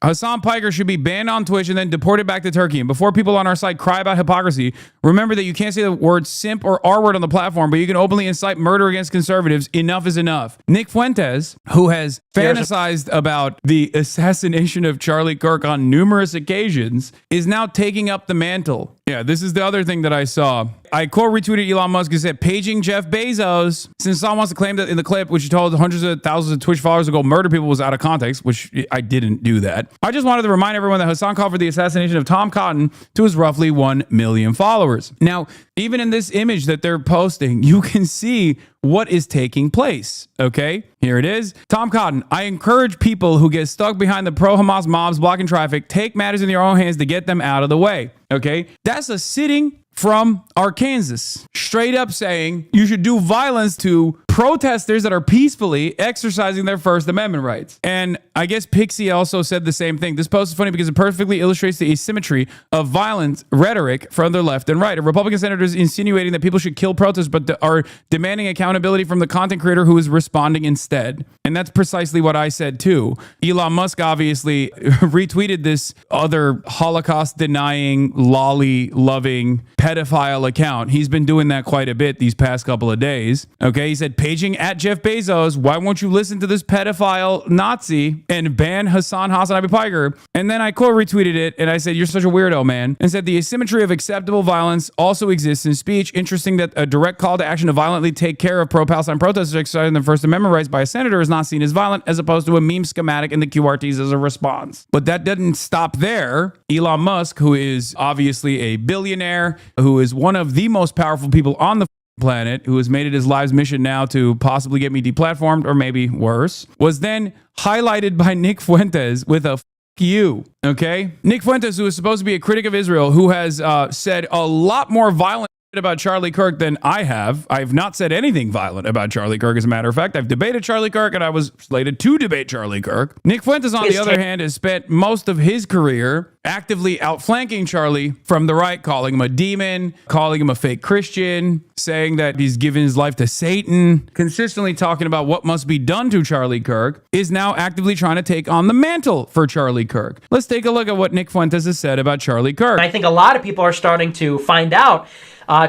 Hassan Piker should be banned on Twitch and then deported back to Turkey. And before people on our site cry about hypocrisy, remember that you can't say the word simp or R word on the platform, but you can openly incite murder against conservatives. Enough is enough. Nick Fuentes, who has fantasized about the assassination of Charlie Kirk on numerous occasions, is now taking up the mantle. Yeah, this is the other thing that I saw. I quote retweeted Elon Musk who said, paging Jeff Bezos. Since Hassan wants to claim that in the clip, which he told hundreds of thousands of Twitch followers to go murder people, was out of context, which I didn't do that. I just wanted to remind everyone that Hassan called for the assassination of Tom Cotton to his roughly 1 million followers. Now, even in this image that they're posting, you can see what is taking place. Okay, here it is. Tom Cotton, I encourage people who get stuck behind the pro-Hamas mobs blocking traffic, take matters in your own hands to get them out of the way. Okay, that's a sitting from Arkansas, straight up saying you should do violence to protesters that are peacefully exercising their First Amendment rights. And I guess Pixie also said the same thing. This post is funny because it perfectly illustrates the asymmetry of violent rhetoric from the left and right. A Republican senator is insinuating that people should kill protests, but are demanding accountability from the content creator who is responding instead. And that's precisely what I said too. Elon Musk obviously retweeted this other Holocaust-denying, lolly-loving, pedophile account. He's been doing that quite a bit these past couple of days. Okay, he said, paging at Jeff Bezos, why won't you listen to this pedophile Nazi and ban HasanAbi Piker? And then I quote retweeted it and I said, you're such a weirdo, man. And said, the asymmetry of acceptable violence also exists in speech. Interesting that a direct call to action to violently take care of pro-Palestine protesters exercising their First Amendment rights by a senator is not seen as violent, as opposed to a meme schematic in the QRTs as a response. But that didn't stop there. Elon Musk, who is obviously a billionaire, who is one of the most powerful people on the planet, who has made it his life's mission now to possibly get me deplatformed or maybe worse, was then highlighted by Nick Fuentes with a you. Okay, Nick Fuentes, who is supposed to be a critic of Israel, who has said a lot more violent about Charlie Kirk than I have. I've not said anything violent about Charlie Kirk. As a matter of fact, I've debated Charlie Kirk and I was slated to debate Charlie Kirk. Nick Fuentes, on the other hand, has spent most of his career actively outflanking Charlie from the right, calling him a demon, calling him a fake Christian, saying that he's given his life to Satan, consistently talking about what must be done to Charlie Kirk, is now actively trying to take on the mantle for Charlie Kirk. Let's take a look at what Nick Fuentes has said about Charlie Kirk. I think a lot of people are starting to find out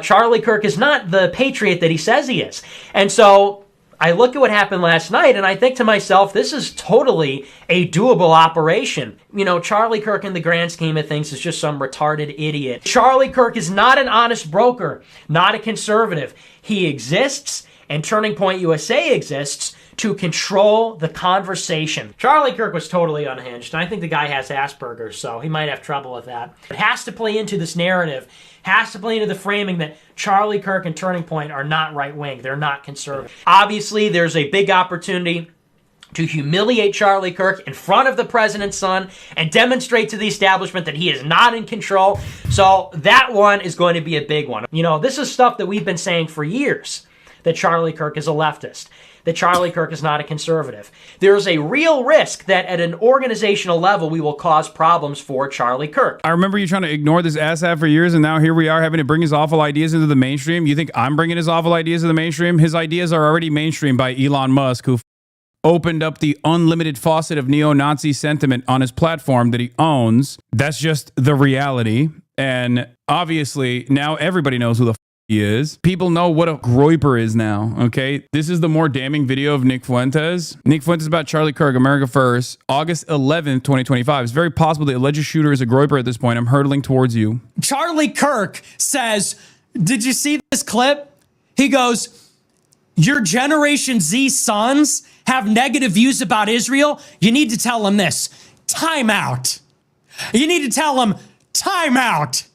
Charlie Kirk is not the patriot that he says he is. And so I look at what happened last night and I think to myself, this is totally a doable operation. You know, Charlie Kirk in the grand scheme of things is just some retarded idiot. Charlie Kirk is not an honest broker, not a conservative. He exists, and Turning Point USA exists to control the conversation. Charlie Kirk was totally unhinged, and I think the guy has Asperger's, so he might have trouble with that. It has to play into this narrative, has to play into the framing that Charlie Kirk and Turning Point are not right-wing, they're not conservative. Obviously, there's a big opportunity to humiliate Charlie Kirk in front of the president's son and demonstrate to the establishment that he is not in control. So that one is going to be a big one. You know, this is stuff that we've been saying for years, that Charlie Kirk is a leftist, that Charlie Kirk is not a conservative. There is a real risk that at an organizational level, we will cause problems for Charlie Kirk. I remember you trying to ignore this asshat for years, and now here we are having to bring his awful ideas into the mainstream. You think I'm bringing his awful ideas to the mainstream? His ideas are already mainstream by Elon Musk, who opened up the unlimited faucet of neo-Nazi sentiment on his platform that he owns. That's just the reality. And obviously, now everybody knows who the he is. People know what a groiper is now, okay? This is the more damning video of Nick Fuentes. Nick Fuentes about Charlie Kirk, America First, August 11th, 2025. It's very possible the alleged shooter is a groiper at this point. I'm hurtling towards you. Charlie Kirk says, did you see this clip? He goes, your Generation Z sons have negative views about Israel. You need to tell them this. Time out. You need to tell them, time out.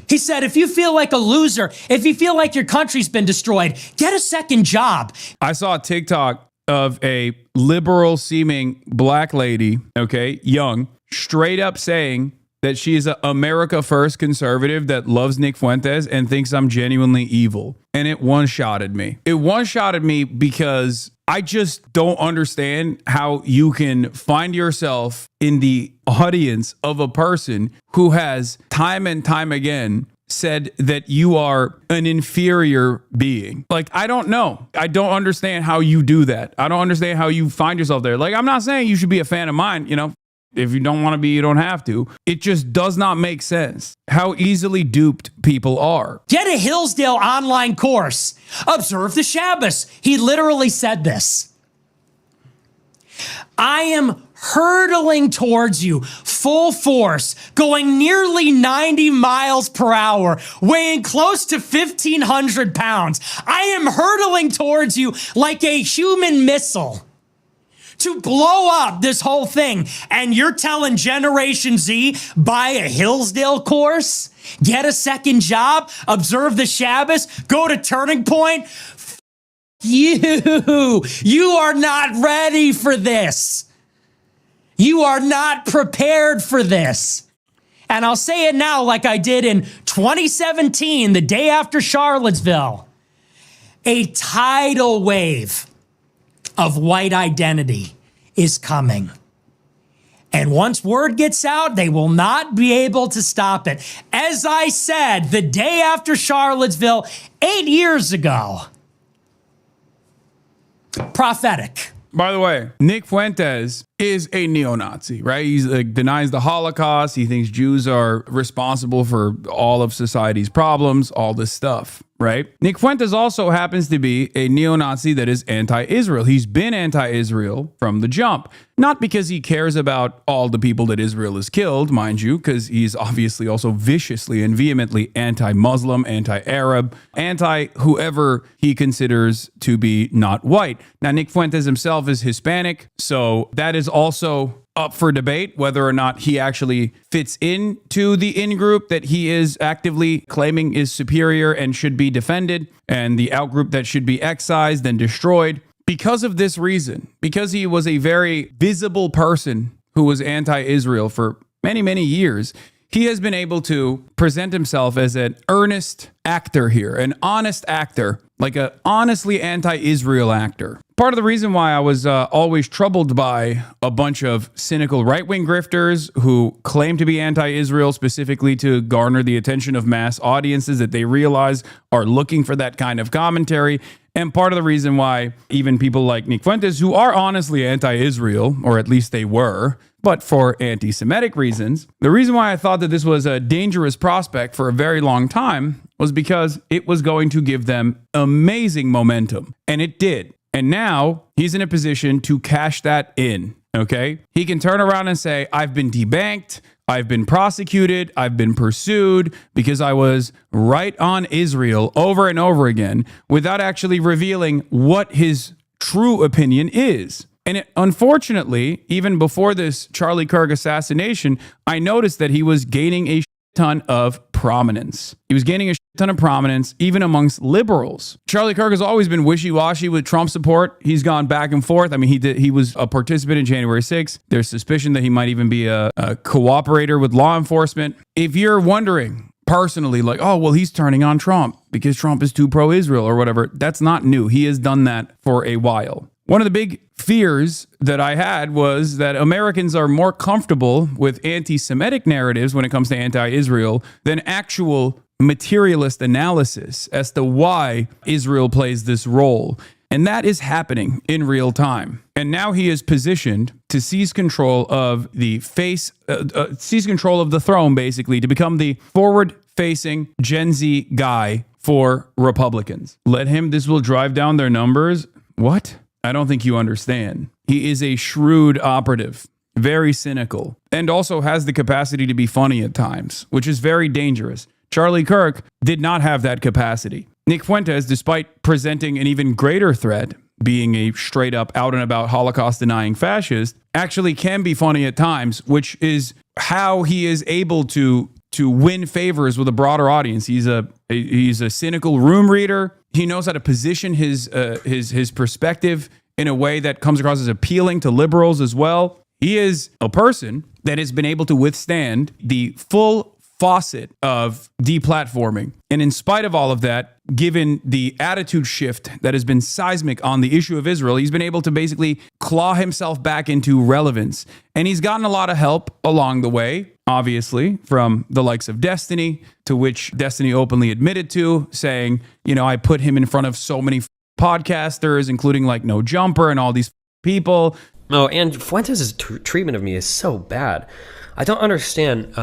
He said, if you feel like a loser, if you feel like your country's been destroyed, get a second job. I saw a TikTok of a liberal-seeming black lady, okay, young, straight up saying that she is an America First conservative that loves Nick Fuentes and thinks I'm genuinely evil. And it one-shotted me. It one-shotted me because I just don't understand how you can find yourself in the audience of a person who has time and time again said that you are an inferior being. Like, I don't know. I don't understand how you do that. I don't understand how you find yourself there. Like, I'm not saying you should be a fan of mine, you know, If you don't want to be, you don't have to. It just does not make sense how easily duped people are. Get a Hillsdale online course. Observe the Shabbos. He literally said this. I am hurtling towards you, full force, going nearly 90 miles per hour, weighing close to 1,500 pounds. I am hurtling towards you like a human missile to blow up this whole thing. And you're telling Generation Z, buy a Hillsdale course, get a second job, observe the Shabbos, go to Turning Point? You are not ready for this. You are not prepared for this. And I'll say it now like I did in 2017, the day after Charlottesville. A tidal wave of white identity is coming. And once word gets out, they will not be able to stop it. As I said, the day after Charlottesville, 8 years ago, prophetic. By the way, Nick Fuentes is a neo-Nazi, right? He denies the Holocaust. He thinks Jews are responsible for all of society's problems, all this stuff, right? Nick Fuentes also happens to be a neo-Nazi that is anti-Israel. He's been anti-Israel from the jump. Not because he cares about all the people that Israel has killed, mind you, because he's obviously also viciously and vehemently anti-Muslim, anti-Arab, anti-whoever he considers to be not white. Now, Nick Fuentes himself is Hispanic, so that is also up for debate whether or not he actually fits into the in-group that he is actively claiming is superior and should be defended, and the out-group that should be excised and destroyed. Because of this reason, because he was a very visible person who was anti-Israel for many, many years, he has been able to present himself as an earnest actor here, an honest actor, like a honestly anti-Israel actor. Part of the reason why I was always troubled by a bunch of cynical right-wing grifters who claim to be anti-Israel specifically to garner the attention of mass audiences that they realize are looking for that kind of commentary. And part of the reason why even people like Nick Fuentes, who are honestly anti-Israel, or at least they were, but for anti-Semitic reasons, the reason why I thought that this was a dangerous prospect for a very long time was because it was going to give them amazing momentum. And it did. And now he's in a position to cash that in, okay? He can turn around and say, I've been debanked, I've been prosecuted, I've been pursued because I was right on Israel over and over again without actually revealing what his true opinion is. And unfortunately, even before this Charlie Kirk assassination, I noticed that he was gaining a ton of prominence. He was gaining a ton of prominence even amongst liberals. Charlie Kirk has always been wishy-washy with Trump support. He's gone back and forth. I mean, he was a participant in January 6th. There's suspicion that he might even be a cooperator with law enforcement. If you're wondering personally, like, oh, well, he's turning on Trump because Trump is too pro-Israel or whatever, that's not new. He has done that for a while. One of the big fears that I had was that Americans are more comfortable with anti-Semitic narratives when it comes to anti-Israel than actual materialist analysis as to why Israel plays this role. And that is happening in real time. And now he is positioned to seize control of the seize control of the throne, basically, to become the forward-facing Gen Z guy for Republicans. Let him, this will drive down their numbers. What? I don't think you understand. He is a shrewd operative, very cynical, and also has the capacity to be funny at times, which is very dangerous. Charlie Kirk did not have that capacity. Nick Fuentes, despite presenting an even greater threat, being a straight up out and about Holocaust denying fascist, actually can be funny at times, which is how he is able to win favors with a broader audience. He's a cynical room reader. He knows how to position his perspective in a way that comes across as appealing to liberals as well. He is a person that has been able to withstand the full faucet of deplatforming. And in spite of all of that, given the attitude shift that has been seismic on the issue of Israel, he's been able to basically claw himself back into relevance. And he's gotten a lot of help along the way, obviously, from the likes of Destiny, to which Destiny openly admitted to, saying, you know, I put him in front of so many podcasters, including like No Jumper and all these people. Oh, and Fuentes' treatment of me is so bad. I don't understand.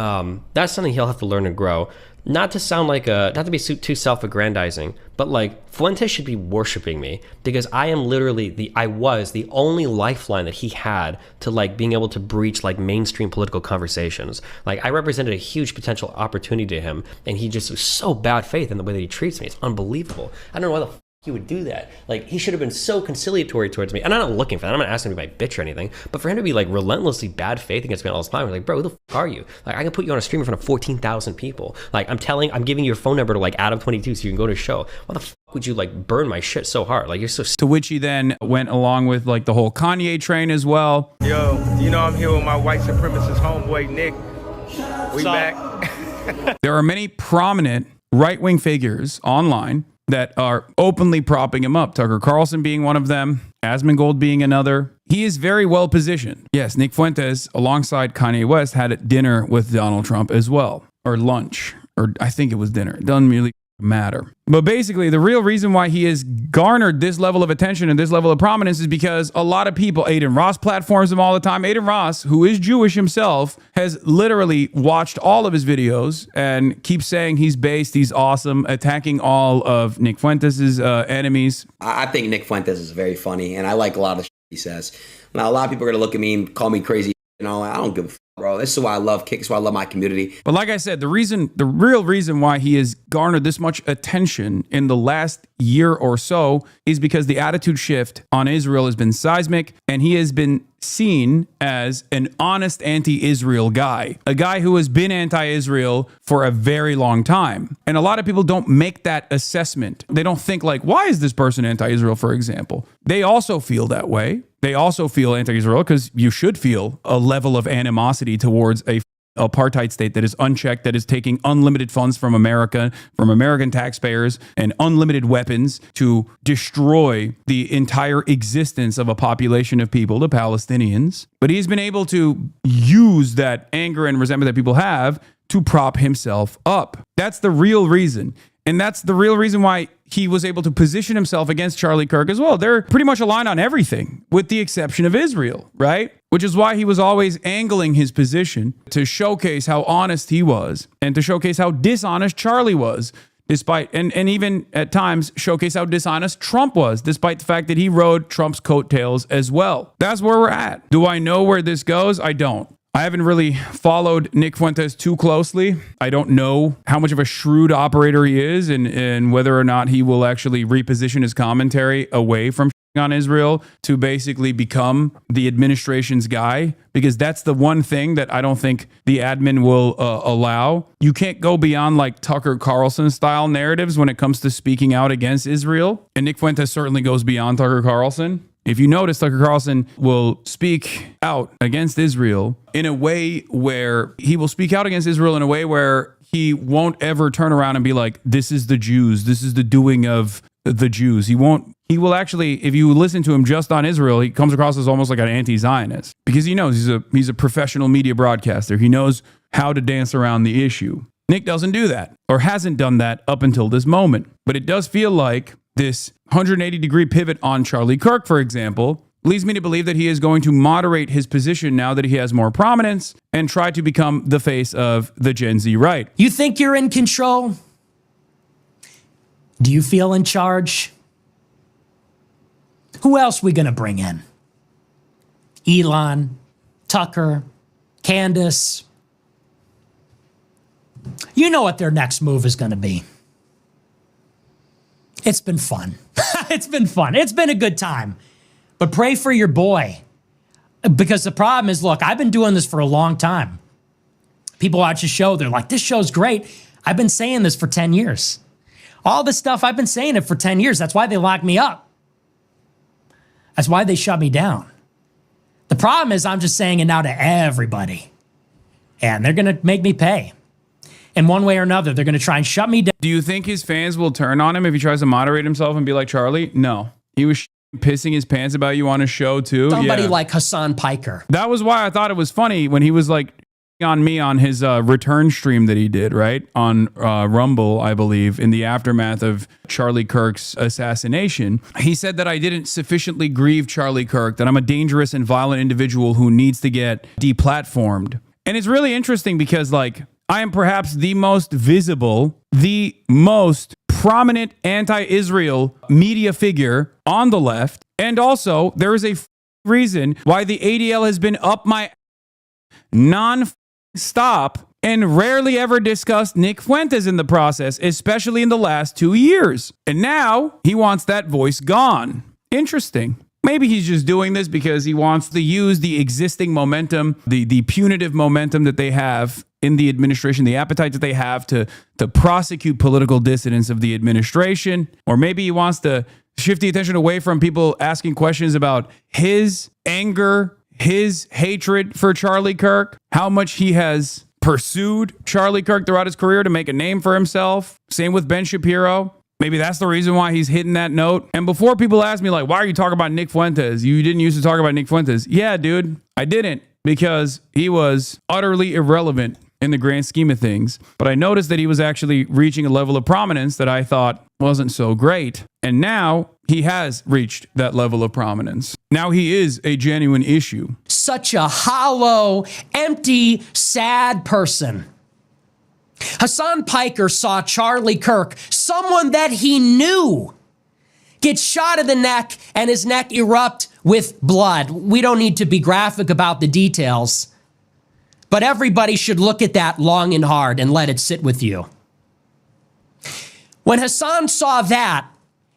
That's something he'll have to learn and grow. Not to sound like not to be too self-aggrandizing, but like Fuentes should be worshiping me because I am literally I was the only lifeline that he had to like being able to breach like mainstream political conversations. Like I represented a huge potential opportunity to him, and he just was so bad faith in the way that he treats me. It's unbelievable. I don't know why the he would do that. Like he should have been so conciliatory towards me. And I'm not looking for that. I'm not asking him to be my bitch or anything. But for him to be like relentlessly bad faith against me all the time, I'm like, bro, who the fuck are you? Like I can put you on a stream in front of 14,000 people. Like I'm giving you your phone number to like Adam22 so you can go to a show. Why the fuck would you like burn my shit so hard? Like you're so To which he then went along with like the whole Kanye train as well. Yo, you know I'm here with my white supremacist homeboy Nick. We back. There are many prominent right-wing figures online that are openly propping him up. Tucker Carlson being one of them, Asmongold being another. He is very well positioned. Yes, Nick Fuentes, alongside Kanye West, had dinner with Donald Trump as well, or lunch, or I think it was dinner. It doesn't really matter. But basically, the real reason why he has garnered this level of attention and this level of prominence is because a lot of people, Aiden Ross platforms him all the time. Aiden Ross, who is Jewish himself, has literally watched all of his videos and keeps saying he's based, he's awesome, attacking all of Nick Fuentes' enemies. I think Nick Fuentes is very funny, and I like a lot of the shit he says. Now, a lot of people are going to look at me and call me crazy. You know, I don't give a fuck, bro. This is why I love Kick. This is why I love my community. But like I said, the real reason why he has garnered this much attention in the last year or so is because the attitude shift on Israel has been seismic, and he has been seen as an honest anti-Israel guy, a guy who has been anti-Israel for a very long time. And a lot of people don't make that assessment. They don't think like, why is this person anti-Israel, for example? They also feel that way. They also feel anti-Israel because you should feel a level of animosity towards a apartheid state that is unchecked, that is taking unlimited funds from America, from American taxpayers, and unlimited weapons to destroy the entire existence of a population of people, the Palestinians. But he's been able to use that anger and resentment that people have to prop himself up. That's the real reason. And that's the real reason why he was able to position himself against Charlie Kirk as well. They're pretty much aligned on everything, with the exception of Israel, right? Which is why he was always angling his position to showcase how honest he was and to showcase how dishonest Charlie was, despite, and even at times showcase how dishonest Trump was, despite the fact that he rode Trump's coattails as well. That's where we're at. Do I know where this goes? I don't. I haven't really followed Nick Fuentes too closely. I don't know how much of a shrewd operator he is and whether or not he will actually reposition his commentary away from on Israel to basically become the administration's guy, because that's the one thing that I don't think the admin will allow. You can't go beyond like Tucker Carlson style narratives when it comes to speaking out against Israel. And Nick Fuentes certainly goes beyond Tucker Carlson. If you notice, Tucker Carlson will speak out against Israel in a way where he won't ever turn around and be like, this is the Jews. This is the doing of the Jews. He will actually, if you listen to him just on Israel, he comes across as almost like an anti-Zionist because he knows he's a professional media broadcaster. He knows how to dance around the issue. Nick doesn't do that, or hasn't done that up until this moment. But it does feel like this 180-degree pivot on Charlie Kirk, for example, leads me to believe that he is going to moderate his position now that he has more prominence and try to become the face of the Gen Z right. You think you're in control? Do you feel in charge? Who else we gonna bring in? Elon, Tucker, Candace. You know what their next move is gonna be. It's been fun. It's been fun. It's been a good time. But pray for your boy. Because the problem is, look, I've been doing this for a long time. People watch the show, they're like, this show's great. I've been saying this for 10 years. All this stuff, I've been saying it for 10 years. That's why they locked me up. That's why they shut me down. The problem is I'm just saying it now to everybody. And they're going to make me pay. In one way or another, they're going to try and shut me down. Do you think his fans will turn on him if he tries to moderate himself and be like Charlie? No. He was pissing his pants about you on his show too. Somebody like Hassan Piker. That was why I thought it was funny when he was like on me on his return stream that he did, right? On Rumble, I believe, in the aftermath of Charlie Kirk's assassination. He said that I didn't sufficiently grieve Charlie Kirk, that I'm a dangerous and violent individual who needs to get deplatformed. And it's really interesting because, like, I am perhaps the most visible, the most prominent anti-Israel media figure on the left. And also, there is a reason why the ADL has been up my non-stop and rarely ever discussed Nick Fuentes in the process, especially in the last 2 years. And now he wants that voice gone. Interesting. Maybe he's just doing this because he wants to use the existing momentum, the punitive momentum that they have in the administration, the appetite that they have to prosecute political dissidents of the administration. Or maybe he wants to shift the attention away from people asking questions about his anger, his hatred for Charlie Kirk, how much he has pursued Charlie Kirk throughout his career to make a name for himself. Same with Ben Shapiro. Maybe that's the reason why he's hitting that note. And before people ask me, like, why are you talking about Nick Fuentes? You didn't used to talk about Nick Fuentes. Yeah, dude, I didn't, because he was utterly irrelevant in the grand scheme of things. But I noticed that he was actually reaching a level of prominence that I thought wasn't so great. And now he has reached that level of prominence. Now he is a genuine issue. Such a hollow, empty, sad person. Hassan Piker saw Charlie Kirk, someone that he knew, get shot in the neck and his neck erupt with blood. We don't need to be graphic about the details, but everybody should look at that long and hard and let it sit with you. When Hassan saw that,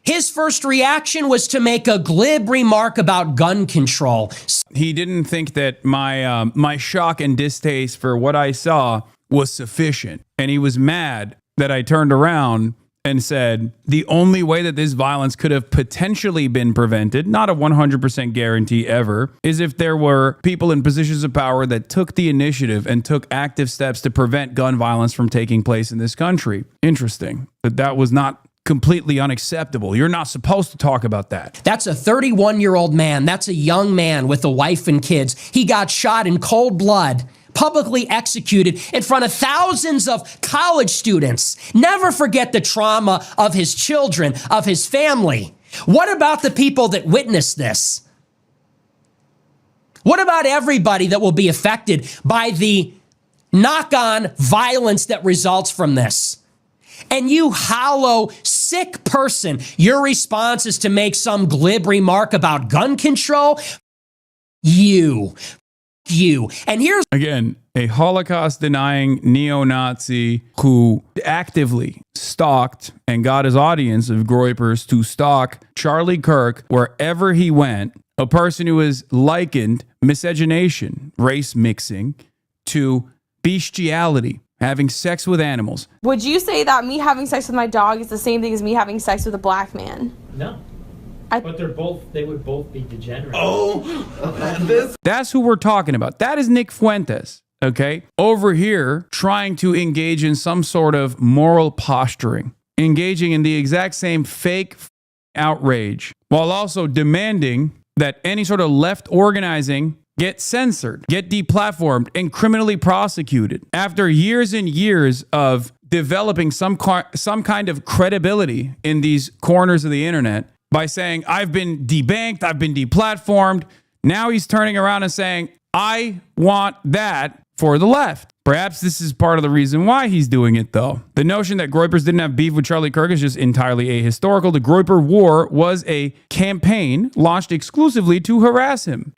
his first reaction was to make a glib remark about gun control. He didn't think that my shock and distaste for what I saw was sufficient. And he was mad that I turned around and said the only way that this violence could have potentially been prevented, not a 100% guarantee ever, is if there were people in positions of power that took the initiative and took active steps to prevent gun violence from taking place in this country. Interesting that was not completely unacceptable. You're not supposed to talk about that. That's a 31-year-old man. That's a young man with a wife and kids. He got shot in cold blood, publicly executed in front of thousands of college students. Never forget the trauma of his children, of his family. What about the people that witnessed this? What about everybody that will be affected by the knock-on violence that results from this? And you hollow, sick person, your response is to make some glib remark about gun control? You. And here's again, a Holocaust-denying neo-Nazi who actively stalked and got his audience of groypers to stalk Charlie Kirk wherever he went, a person who is likened miscegenation, race mixing, to bestiality, having sex with animals. Would you say that me having sex with my dog is the same thing as me having sex with a black man? No. But they would both be degenerate. That's who we're talking about. That is Nick Fuentes, okay? Over here, trying to engage in some sort of moral posturing, engaging in the exact same fake outrage, while also demanding that any sort of left organizing get censored, get deplatformed, and criminally prosecuted. After years and years of developing some kind of credibility in these corners of the internet, by saying, I've been debanked, I've been deplatformed. Now he's turning around and saying, I want that for the left. Perhaps this is part of the reason why he's doing it, though. The notion that Groypers didn't have beef with Charlie Kirk is just entirely ahistorical. The Groyper War was a campaign launched exclusively to harass him.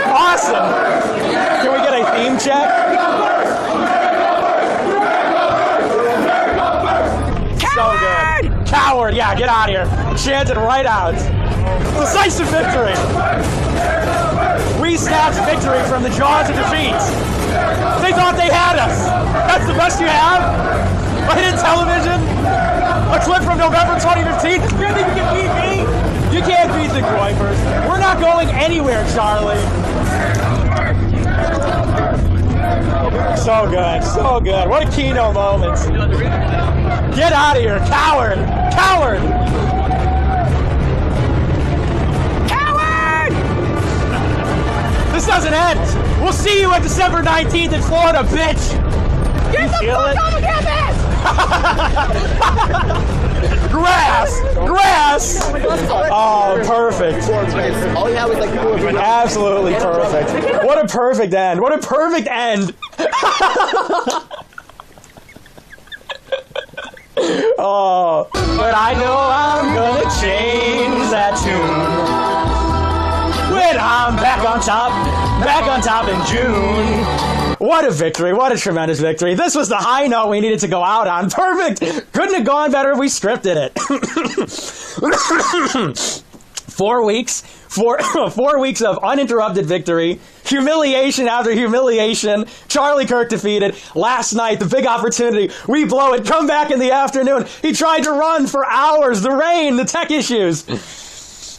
Awesome. Can we get a theme check? So good. Coward. Yeah, get out of here. Chanted right out. Decisive victory. We snatched victory from the jaws of defeat. They thought they had us. That's the best you have? Hidden television? A clip from November 2015? You think you can beat me? You can't beat the Groypers. We're not going anywhere, Charlie. So good, so good. What a keynote moment. Get out of here, coward! Coward! Coward! This doesn't end. We'll see you at December 19th in Florida, bitch! Get the fuck on the campus! Grass! Grass! Oh, perfect. All he had was like Absolutely perfect. What a perfect end. What a perfect end. Oh, but I know I'm gonna change that tune when I'm back on top in June. What a victory. What a tremendous victory. This was the high note we needed to go out on. Perfect. Couldn't have gone better if we scripted it. 4 weeks. 4 weeks of uninterrupted victory. Humiliation after humiliation. Charlie Kirk defeated. Last night, the big opportunity. We blow it. Come back in the afternoon. He tried to run for hours. The rain, the tech issues.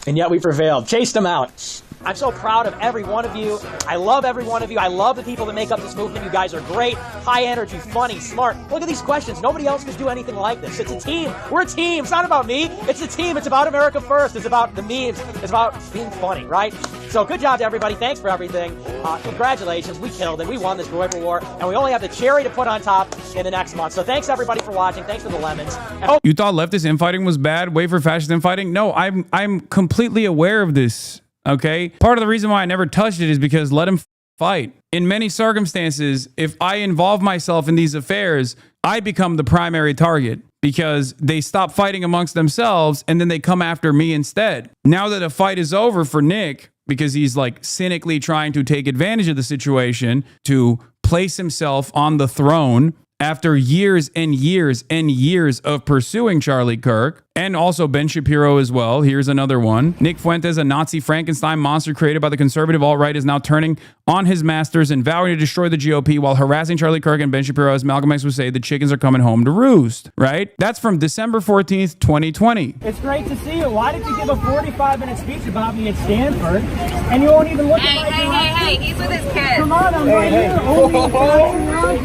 And yet we prevailed. Chased him out. I'm so proud of every one of you. I love every one of you. I love the people that make up this movement. You guys are great, high energy, funny, smart. Look at these questions. Nobody else could do anything like this. It's a team. We're a team. It's not about me. It's a team. It's about America first. It's about the memes. It's about being funny, right? So good job to everybody. Thanks for everything. Congratulations. We killed it. We won this Groyper War, and we only have the cherry to put on top in the next month. So thanks everybody for watching. Thanks for the lemons. You thought leftist infighting was bad? Wait for fascist infighting? No, I'm completely aware of this. Okay. Part of the reason why I never touched it is because let him fight. In many circumstances, if I involve myself in these affairs, I become the primary target because they stop fighting amongst themselves and then they come after me instead. Now that a fight is over for Nick, because he's like cynically trying to take advantage of the situation to place himself on the throne after years and years and years of pursuing Charlie Kirk, and also Ben Shapiro as well. Here's another one. Nick Fuentes, a Nazi Frankenstein monster created by the conservative alt-right, is now turning on his masters and vowing to destroy the GOP while harassing Charlie Kirk and Ben Shapiro, as Malcolm X would say, the chickens are coming home to roost, right? That's from December 14th, 2020. It's great to see you. Why did you give a 45-minute speech about me at Stanford, and you won't even look at my Hey, he's with his kids. Come on, I'm right here.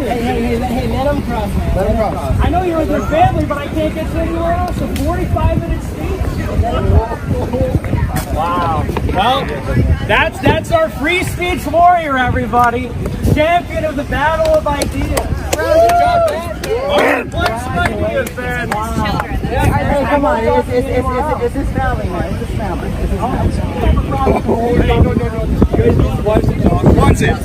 Hey, let him cross, man. Let him cross. I know you're with your family, but I can't get to anywhere else. A 45-minute speech? Wow. Well, that's our free speech warrior, everybody. Champion of the battle of ideas. What's ideas, man? Hey, come on. It's his family, man. It's his family. It's his family. No. You guys need to talk. What's it?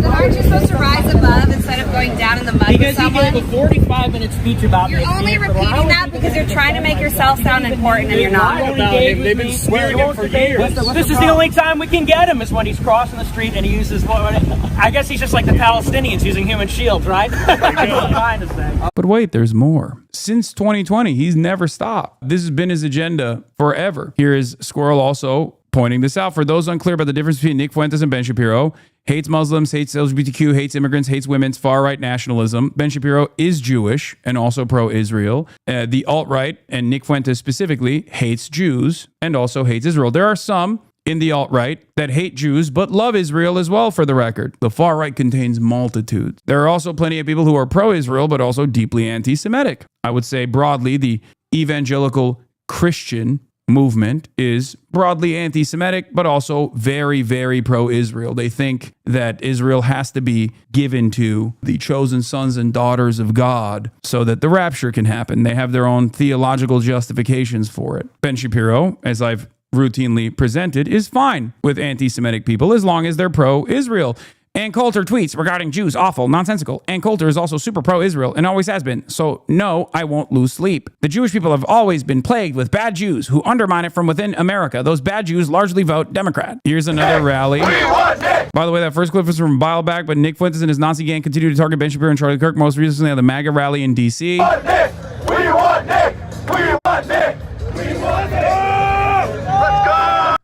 Aren't you supposed to rise above instead of going down in the mud with someone? Because he gave a 45-minute speech about me. You're only repeating that because you're trying to make yourself sound important and you're not. They've been swearing him for years. This is the only time we can get him is when he's crossing the street and he uses I guess he's just like the Palestinians using human shields, right? That's what I'm trying to say. But wait, there's more. Since 2020, he's never stopped. This has been his agenda forever. Here is Squirrel also pointing this out. For those unclear about the difference between Nick Fuentes and Ben Shapiro, hates Muslims, hates LGBTQ, hates immigrants, hates women's far-right nationalism. Ben Shapiro is Jewish and also pro-Israel. The alt-right, and Nick Fuentes specifically, hates Jews and also hates Israel. There are some in the alt-right that hate Jews but love Israel as well, for the record. The far-right contains multitudes. There are also plenty of people who are pro-Israel but also deeply anti-Semitic. I would say broadly the evangelical Christian movement is broadly anti-Semitic, but also very, very pro-Israel. They think that Israel has to be given to the chosen sons and daughters of God so that the rapture can happen. They have their own theological justifications for it. Ben Shapiro, as I've routinely presented, is fine with anti-Semitic people as long as they're pro-Israel. Ann Coulter tweets regarding Jews, awful, nonsensical. Ann Coulter is also super pro-Israel and always has been. So no, I won't lose sleep. The Jewish people have always been plagued with bad Jews who undermine it from within America. Those bad Jews largely vote Democrat. Here's another rally. By the way, that first clip was from a while back, but Nick Fuentes and his Nazi gang continue to target Ben Shapiro and Charlie Kirk, most recently at the MAGA rally in D.C. We want Nick! We want Nick! We want Nick! We want Nick!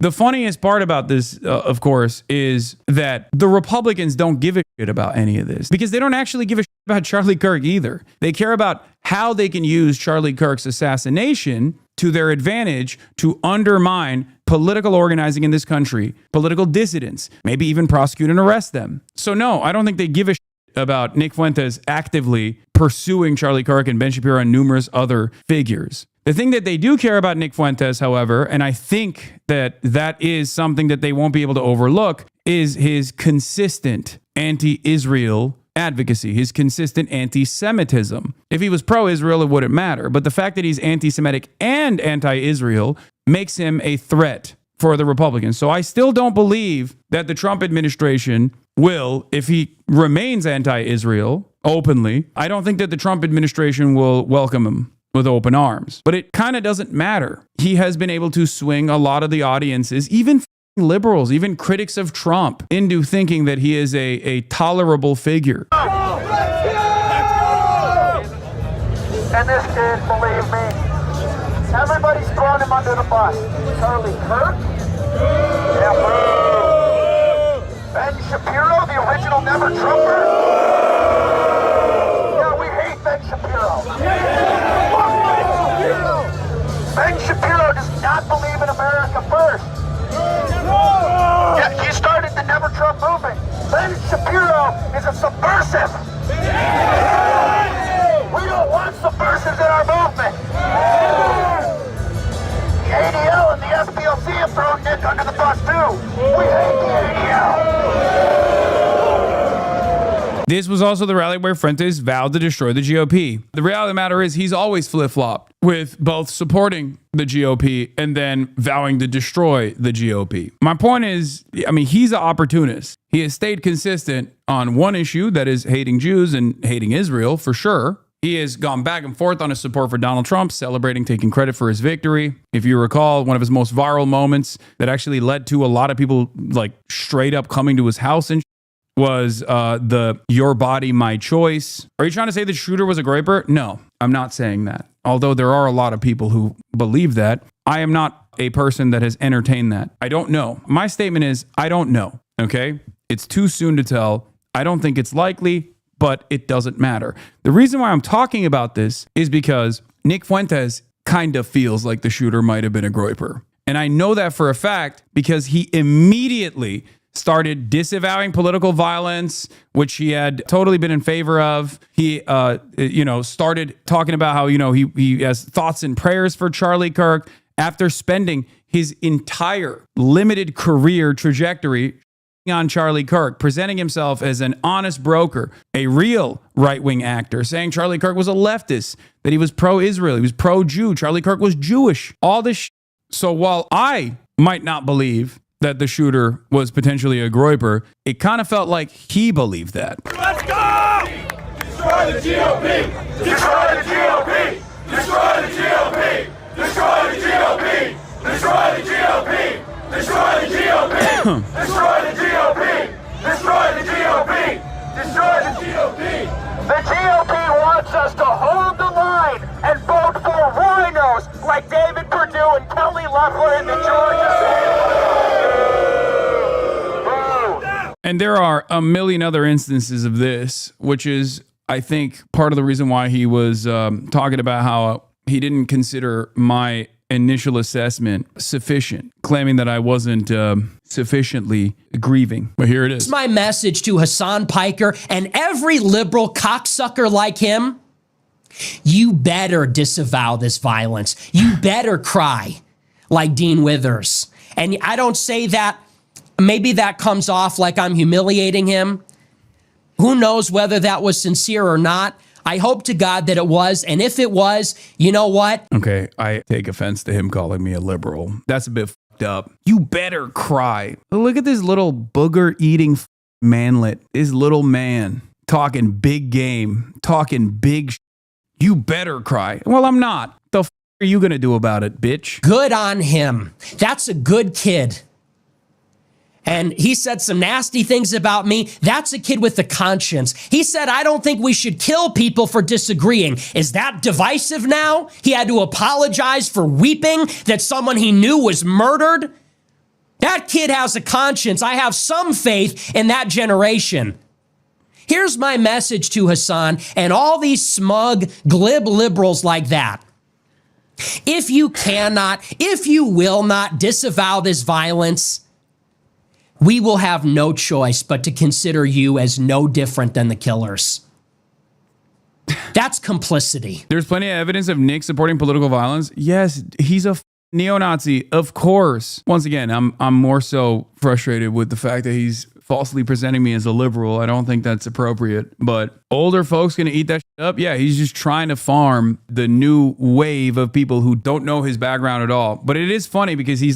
The funniest part about this, of course, is that the Republicans don't give a shit about any of this because they don't actually give a shit about Charlie Kirk either. They care about how they can use Charlie Kirk's assassination to their advantage to undermine political organizing in this country, political dissidents, maybe even prosecute and arrest them. So no, I don't think they give a shit about Nick Fuentes actively pursuing Charlie Kirk and Ben Shapiro and numerous other figures. The thing that they do care about Nick Fuentes, however, and I think that that is something that they won't be able to overlook, is his consistent anti-Israel advocacy, his consistent anti-Semitism. If he was pro-Israel, it wouldn't matter. But the fact that he's anti-Semitic and anti-Israel makes him a threat for the Republicans. So I still don't believe that the Trump administration will, if he remains anti-Israel openly, I don't think that the Trump administration will welcome him with open arms. But it kind of doesn't matter. He has been able to swing a lot of the audiences, even liberals, even critics of Trump, into thinking that he is a tolerable figure. And this kid, believe me, everybody's throwing him under the bus. Charlie Kirk? Yeah, bro. Ben Shapiro, the original Never Trumper? Yeah, we hate Ben Shapiro. Ben Shapiro does not believe in America first. Yeah, he started the Never Trump movement. Ben Shapiro is a subversive. We don't want subversives in our movement. The ADL and the SPLC have thrown Nick under the bus too. We hate the ADL. This was also the rally where Fuentes vowed to destroy the GOP. The reality of the matter is he's always flip-flopped with both supporting the GOP and then vowing to destroy the GOP. My point is, I mean, he's an opportunist. He has stayed consistent on one issue, that is hating Jews and hating Israel, for sure. He has gone back and forth on his support for Donald Trump, celebrating, taking credit for his victory. If you recall, one of his most viral moments that actually led to a lot of people like straight up coming to his house and was the "Your Body, My Choice." Are you trying to say the shooter was a graper? No, I'm not saying that. Although there are a lot of people who believe that. I am not a person that has entertained that. I don't know. My statement is, I don't know, okay? It's too soon to tell. I don't think it's likely, but it doesn't matter. The reason why I'm talking about this is because Nick Fuentes kind of feels like the shooter might have been a groyper. And I know that for a fact because he immediately started disavowing political violence, which he had totally been in favor of. He, started talking about how, he has thoughts and prayers for Charlie Kirk after spending his entire limited career trajectory on Charlie Kirk, presenting himself as an honest broker, a real right-wing actor, saying Charlie Kirk was a leftist, that he was pro-Israel, he was pro-Jew, Charlie Kirk was Jewish, all this. So while I might not believe that the shooter was potentially a groyper, it kind of felt like he believed that. Let's go! Destroy the GOP! Destroy the GOP! Destroy the GOP! Destroy the GOP! Destroy the GOP! Destroy the GOP! Destroy the GOP! Destroy the GOP! Destroy the GOP! The GOP wants us to hold the line and vote for rhinos like David Perdue and Kelly Loeffler in the Georgia Senate. And there are a million other instances of this, which is, I think, part of the reason why he was talking about how he didn't consider my initial assessment sufficient, claiming that I wasn't sufficiently grieving. But here it is. My message to Hassan Piker and every liberal cocksucker like him: you better disavow this violence. You better cry like Dean Withers. And I don't say that. Maybe that comes off like I'm humiliating him. Who knows whether that was sincere or not? I hope to God that it was. And if it was, you know what? Okay, I take offense to him calling me a liberal. That's a bit fucked up. You better cry. Look at this little booger-eating manlet. This little man talking big game, talking big You better cry. Well, I'm not. The f are you going to do about it, bitch? Good on him. That's a good kid. And he said some nasty things about me. That's a kid with a conscience. He said, I don't think we should kill people for disagreeing. Is that divisive now? He had to apologize for weeping that someone he knew was murdered? That kid has a conscience. I have some faith in that generation. Here's my message to Hasan and all these smug, glib liberals like that. If you cannot, if you will not disavow this violence, we will have no choice but to consider you as no different than the killers. That's complicity. There's plenty of evidence of Nick supporting political violence. Yes, he's a neo-Nazi, of course. Once again, I'm more so frustrated with the fact that he's falsely presenting me as a liberal. I don't think that's appropriate. But older folks gonna eat that shit up? Yeah, he's just trying to farm the new wave of people who don't know his background at all. But it is funny because he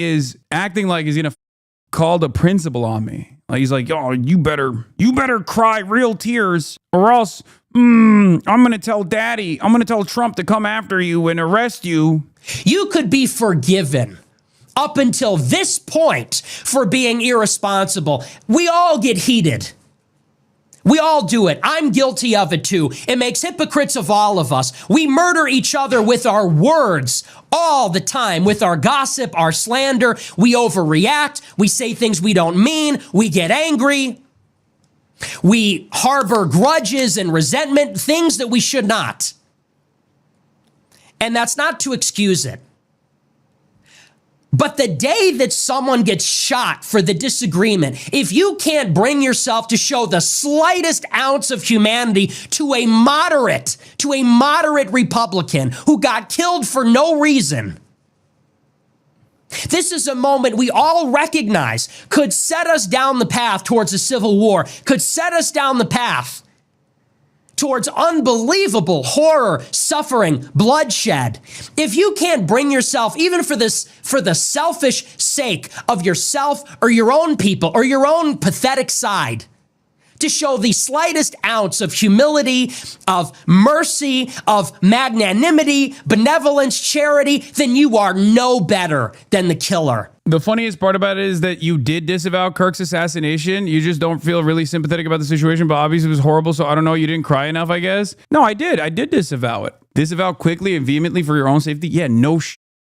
is acting like he's gonna call the principal on me. Like he's like, oh, you better cry real tears or else I'm gonna tell daddy, I'm gonna tell Trump to come after you and arrest you. You could be forgiven up until this point for being irresponsible. We all get heated. We all do it. I'm guilty of it too. It makes hypocrites of all of us. We murder each other with our words all the time, with our gossip, our slander. We overreact. We say things we don't mean. We get angry. We harbor grudges and resentment, things that we should not. And that's not to excuse it. But the day that someone gets shot for the disagreement, if you can't bring yourself to show the slightest ounce of humanity to a moderate Republican who got killed for no reason, this is a moment we all recognize could set us down the path towards a civil war, could set us down the path towards unbelievable horror, suffering, bloodshed. If you can't bring yourself, even for the selfish sake of yourself or your own people or your own pathetic side, to show the slightest ounce of humility, of mercy, of magnanimity, benevolence, charity, then you are no better than the killer. The funniest part about it is that you did disavow Kirk's assassination. You just don't feel really sympathetic about the situation, but obviously it was horrible, so I don't know, you didn't cry enough, I guess? No, I did. I did disavow it. Disavow quickly and vehemently for your own safety? Yeah, no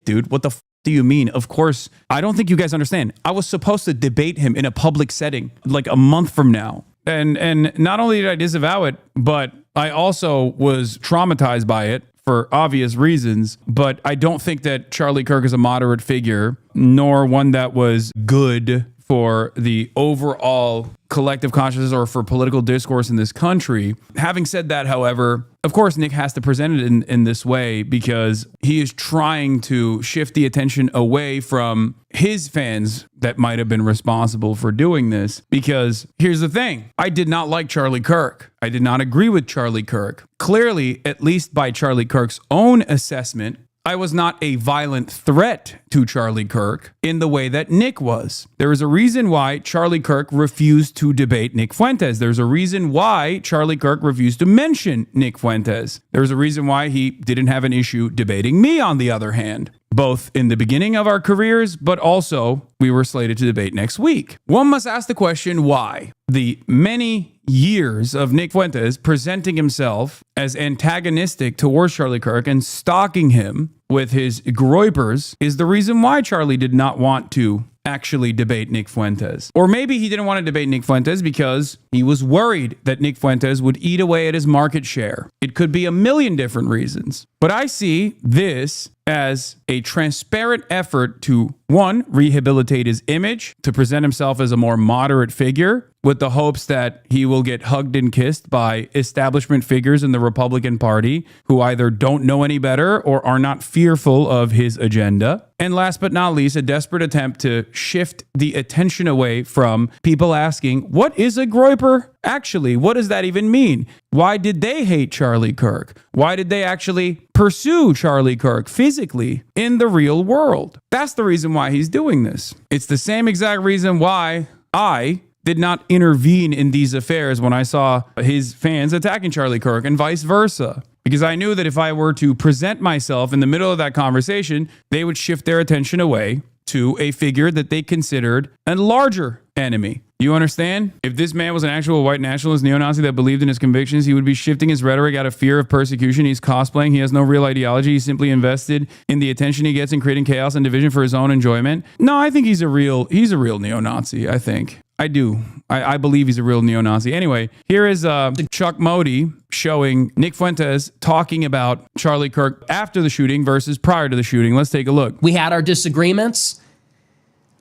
dude. What the do you mean? Of course, I don't think you guys understand. I was supposed to debate him in a public setting like a month from now. And not only did I disavow it, but I also was traumatized by it for obvious reasons. But I don't think that Charlie Kirk is a moderate figure, nor one that was good for the overall collective consciousness or for political discourse in this country. Having said that, however, of course, Nick has to present it in this way because he is trying to shift the attention away from his fans that might have been responsible for doing this. Because here's the thing. I did not like Charlie Kirk. I did not agree with Charlie Kirk. Clearly, at least by Charlie Kirk's own assessment, I was not a violent threat to Charlie Kirk in the way that Nick was. There is a reason why Charlie Kirk refused to debate Nick Fuentes. There's a reason why Charlie Kirk refused to mention Nick Fuentes. There's a reason why he didn't have an issue debating me, on the other hand, both in the beginning of our careers, but also we were slated to debate next week. One must ask the question, why? The many years of Nick Fuentes presenting himself as antagonistic towards Charlie Kirk and stalking him with his groypers is the reason why Charlie did not want to actually debate Nick Fuentes. Or maybe he didn't want to debate Nick Fuentes because he was worried that Nick Fuentes would eat away at his market share. It could be a million different reasons. But I see this as a transparent effort to, one, rehabilitate his image, to present himself as a more moderate figure, with the hopes that he will get hugged and kissed by establishment figures in the Republican Party who either don't know any better or are not fearful of his agenda. And last but not least, a desperate attempt to shift the attention away from people asking, what is a groyper? Actually, what does that even mean? Why did they hate Charlie Kirk? Why did they actually pursue Charlie Kirk physically in the real world? That's the reason why he's doing this. It's the same exact reason why I did not intervene in these affairs when I saw his fans attacking Charlie Kirk and vice versa. Because I knew that if I were to present myself in the middle of that conversation, they would shift their attention away to a figure that they considered a larger enemy. You understand? If this man was an actual white nationalist neo-Nazi that believed in his convictions, he would be shifting his rhetoric out of fear of persecution. He's cosplaying. He has no real ideology. He's simply invested in the attention he gets in creating chaos and division for his own enjoyment. No, I think he's a real neo-Nazi, I think. I do. I believe he's a real neo-Nazi. Anyway, here is Chuck Modi showing Nick Fuentes talking about Charlie Kirk after the shooting versus prior to the shooting. Let's take a look. We had our disagreements.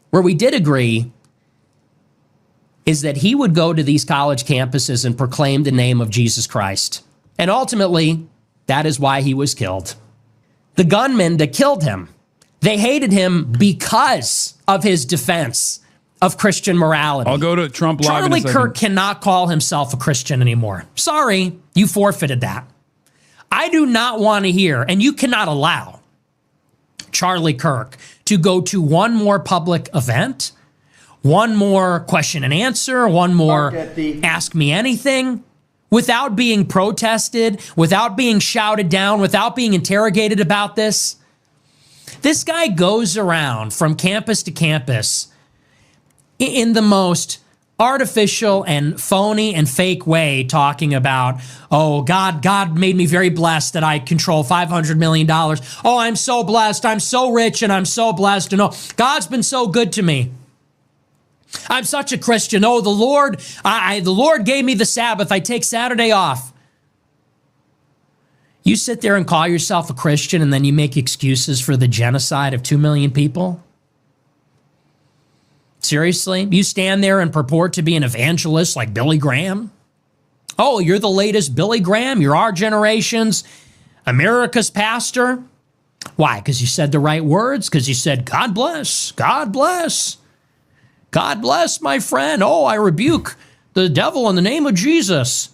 Where we did agree is that he would go to these college campuses and proclaim the name of Jesus Christ. And ultimately, that is why he was killed. The gunmen that killed him, they hated him because of his defense of Christian morality. I'll go to Trump Live Charlie in a second. Kirk cannot call himself a Christian anymore. Sorry, you forfeited that. I do not want to hear, and you cannot allow Charlie Kirk to go to one more public event, one more question and answer, one more ask me anything, without being protested, without being shouted down, without being interrogated about this. This guy goes around from campus to campus in the most artificial and phony and fake way, talking about, oh, God made me very blessed that I control $500 million. Oh, I'm so blessed. I'm so rich and I'm so blessed. And oh, God's been so good to me. I'm such a Christian. Oh, the Lord gave me the Sabbath. I take Saturday off. You sit there and call yourself a Christian and then you make excuses for the genocide of 2 million people? Seriously? You stand there and purport to be an evangelist like Billy Graham? Oh, you're the latest Billy Graham? You're our generation's America's pastor? Why? Because you said the right words? Because you said, God bless, God bless. God bless, my friend. Oh, I rebuke the devil in the name of Jesus.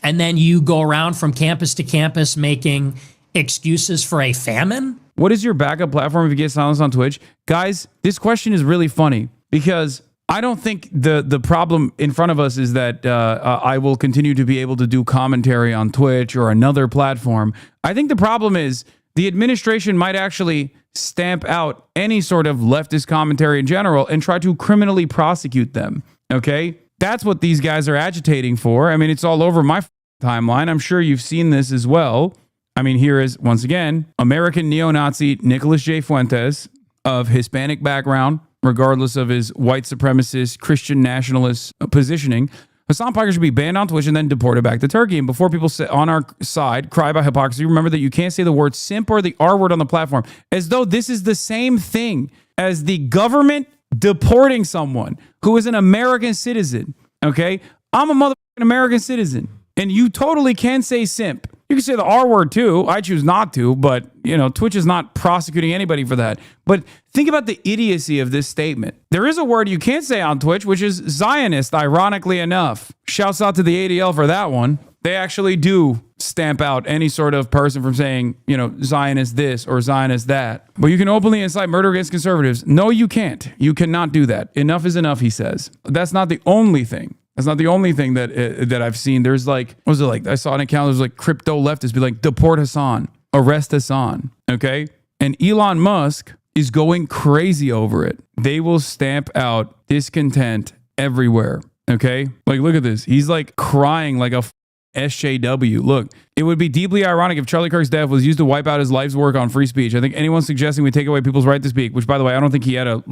And then you go around from campus to campus making excuses for a famine? What is your backup platform if you get silenced on Twitch? Guys, this question is really funny because I don't think the problem in front of us is that I will continue to be able to do commentary on Twitch or another platform. I think the problem is the administration might actually stamp out any sort of leftist commentary in general and try to criminally prosecute them, okay? That's what these guys are agitating for. I mean, it's all over my timeline. I'm sure you've seen this as well. I mean, here is, once again, American neo-Nazi Nicholas J. Fuentes of Hispanic background, regardless of his white supremacist, Christian nationalist positioning. Hasan Piker should be banned on Twitch and then deported back to Turkey. And before people sit on our side cry about hypocrisy, remember that you can't say the word simp or the R word on the platform, as though this is the same thing as the government deporting someone who is an American citizen, okay? I'm a motherfucking American citizen, and you totally can say simp. You can say the R word too. I choose not to, but you know, Twitch is not prosecuting anybody for that. But think about the idiocy of this statement. There is a word you can't say on Twitch, which is Zionist, ironically enough. Shouts out to the ADL for that one. They actually do stamp out any sort of person from saying, you know, Zionist this or Zionist that. But you can openly incite murder against conservatives. No, you can't. You cannot do that. Enough is enough, he says. That's not the only thing. That's not the only thing that I've seen. There's like, what was it like? I saw an account that was like crypto leftists be like, deport Hasan, arrest Hasan, okay? And Elon Musk is going crazy over it. They will stamp out discontent everywhere, okay? Like, look at this. He's like crying like a SJW. Look, it would be deeply ironic if Charlie Kirk's death was used to wipe out his life's work on free speech. I think anyone suggesting we take away people's right to speak, which, by the way, I don't think he had a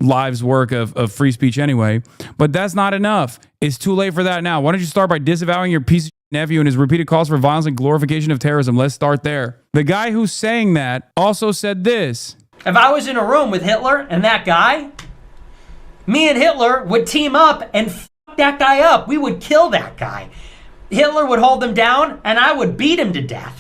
life's work of free speech anyway, but that's not enough. It's too late for that now. Why don't you start by disavowing your piece of nephew and his repeated calls for violence and glorification of terrorism? Let's start there. The guy who's saying that also said this. If I was in a room with Hitler and that guy, me and Hitler would team up and fuck that guy up. We would kill that guy. Hitler would hold him down, and I would beat him to death.